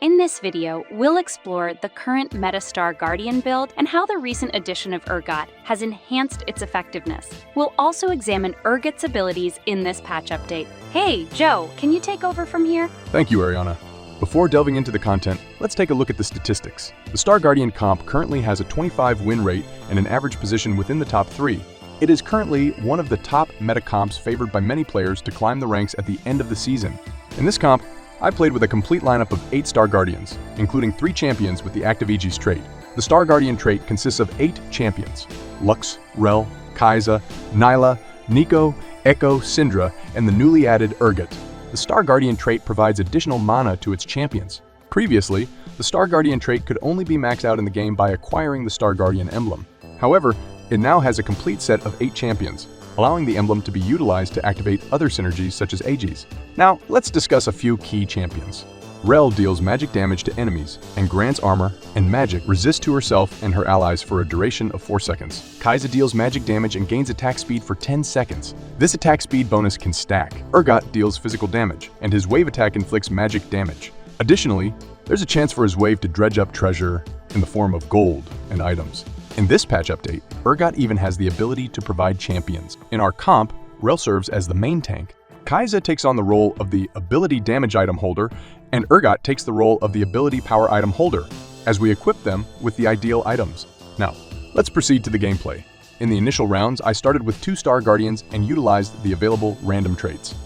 In this video, we'll explore the current Meta Star Guardian build and how the recent addition of Urgot has enhanced its effectiveness. We'll also examine Urgot's abilities in this patch update. Hey, Joe, can you take over from here? Thank you, Ariana. Before delving into the content, let's take a look at the statistics. The Star Guardian comp currently has a 25 win rate and an average position within the top 3. It is currently one of the top meta comps favored by many players to climb the ranks at the end of the season. In this comp, I played with a complete lineup of 8 Star Guardians, including 3 champions with the active Aegis trait. The Star Guardian trait consists of 8 champions: Lux, Rel, Kai'Sa, Nyla, Neeko, Echo, Syndra, and the newly added Urgot. The Star Guardian trait provides additional mana to its champions. Previously, the Star Guardian trait could only be maxed out in the game by acquiring the Star Guardian emblem. However, it now has a complete set of 8 champions, allowing the emblem to be utilized to activate other synergies such as Aegis. Now, let's discuss a few key champions. Rel deals magic damage to enemies and grants armor and magic resist to herself and her allies for a duration of 4 seconds. Kai'Sa deals magic damage and gains attack speed for 10 seconds. This attack speed bonus can stack. Urgot deals physical damage, and his wave attack inflicts magic damage. Additionally, there's a chance for his wave to dredge up treasure in the form of gold and items. In this patch update, Urgot even has the ability to provide champions. In our comp, Rel serves as the main tank. Kai'Sa takes on the role of the ability damage item holder, and Urgot takes the role of the ability power item holder, as we equip them with the ideal items. Now, let's proceed to the gameplay. In the initial rounds, I started with 2 Star Guardians and utilized the available random traits.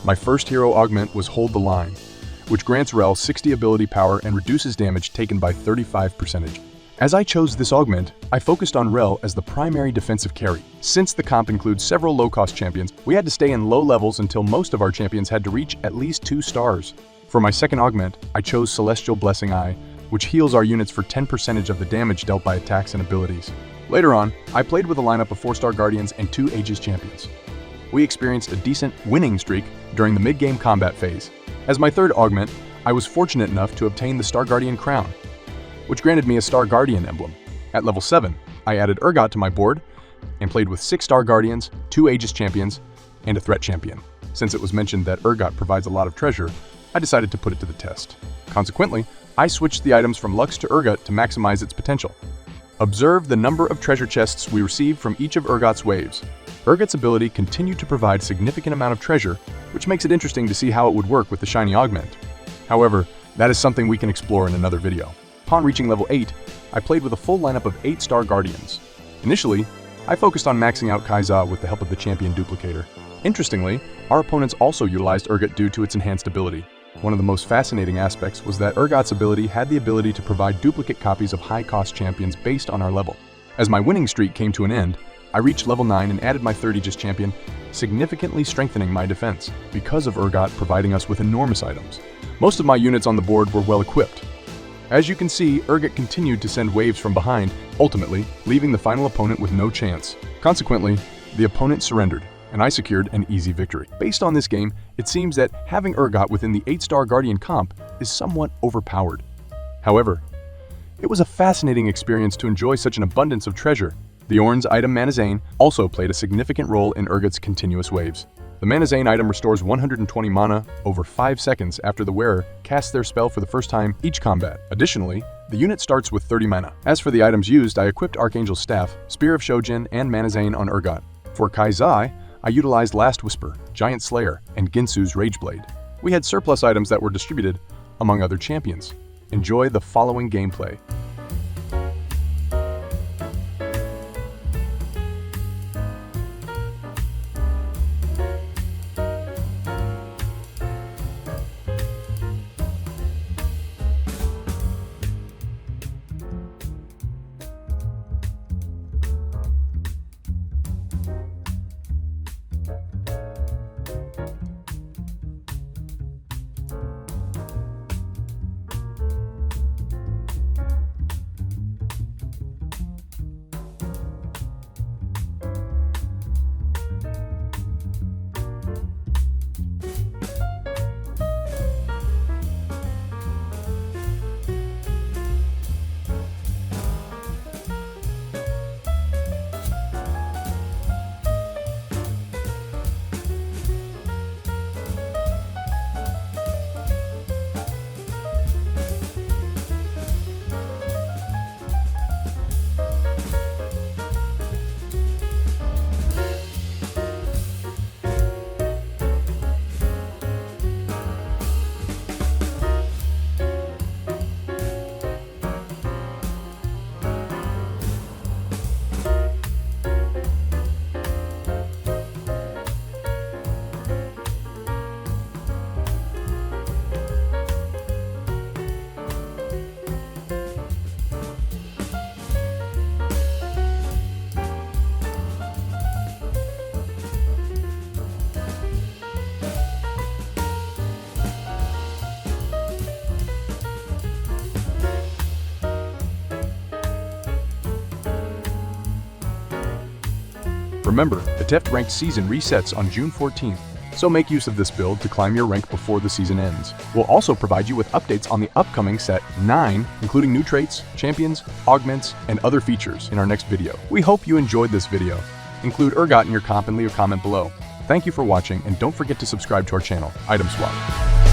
My first hero augment was Hold the Line, which grants Rel 60 ability power and reduces damage taken by 35%. As I chose this augment, I focused on Rel as the primary defensive carry. Since the comp includes several low-cost champions, we had to stay in low levels until most of our champions had to reach at least 2 stars. For my second augment, I chose Celestial Blessing Eye, which heals our units for 10% of the damage dealt by attacks and abilities. Later on, I played with a lineup of 4 Star Guardians and 2 Aegis champions. We experienced a decent winning streak during the mid-game combat phase. As my third augment, I was fortunate enough to obtain the Star Guardian crown, which granted me a Star Guardian emblem. At level 7, I added Urgot to my board and played with 6 Star Guardians, 2 Aegis champions, and a threat champion. Since it was mentioned that Urgot provides a lot of treasure, I decided to put it to the test. Consequently, I switched the items from Lux to Urgot to maximize its potential. Observe the number of treasure chests we received from each of Urgot's waves. Urgot's ability continued to provide a significant amount of treasure, which makes it interesting to see how it would work with the shiny augment. However, that is something we can explore in another video. Upon reaching level 8, I played with a full lineup of 8 Star Guardians. Initially, I focused on maxing out Kai'Sa with the help of the champion duplicator. Interestingly, our opponents also utilized Urgot due to its enhanced ability. One of the most fascinating aspects was that Urgot's ability had the ability to provide duplicate copies of high-cost champions based on our level. As my winning streak came to an end, I reached level 9 and added my third Aegis champion, significantly strengthening my defense because of Urgot providing us with enormous items. Most of my units on the board were well equipped. As you can see, Urgot continued to send waves from behind, ultimately leaving the final opponent with no chance. Consequently, the opponent surrendered, and I secured an easy victory. Based on this game, it seems that having Urgot within the 8 Star Guardian comp is somewhat overpowered. However, it was a fascinating experience to enjoy such an abundance of treasure. The Ornn's item Manazane also played a significant role in Urgot's continuous waves. The Manazane item restores 120 mana over 5 seconds after the wearer casts their spell for the first time each combat. Additionally, the unit starts with 30 mana. As for the items used, I equipped Archangel's Staff, Spear of Shojin, and Manazane on Urgot. For Kai'Sa, I utilized Last Whisper, Giant Slayer, and Ginsu's Rageblade. We had surplus items that were distributed among other champions. Enjoy the following gameplay. Remember, the TEFT ranked season resets on June 14th, so make use of this build to climb your rank before the season ends. We'll also provide you with updates on the upcoming set 9, including new traits, champions, augments, and other features in our next video. We hope you enjoyed this video. Include Urgot in your comp and leave a comment below. Thank you for watching, and don't forget to subscribe to our channel, Item Swap.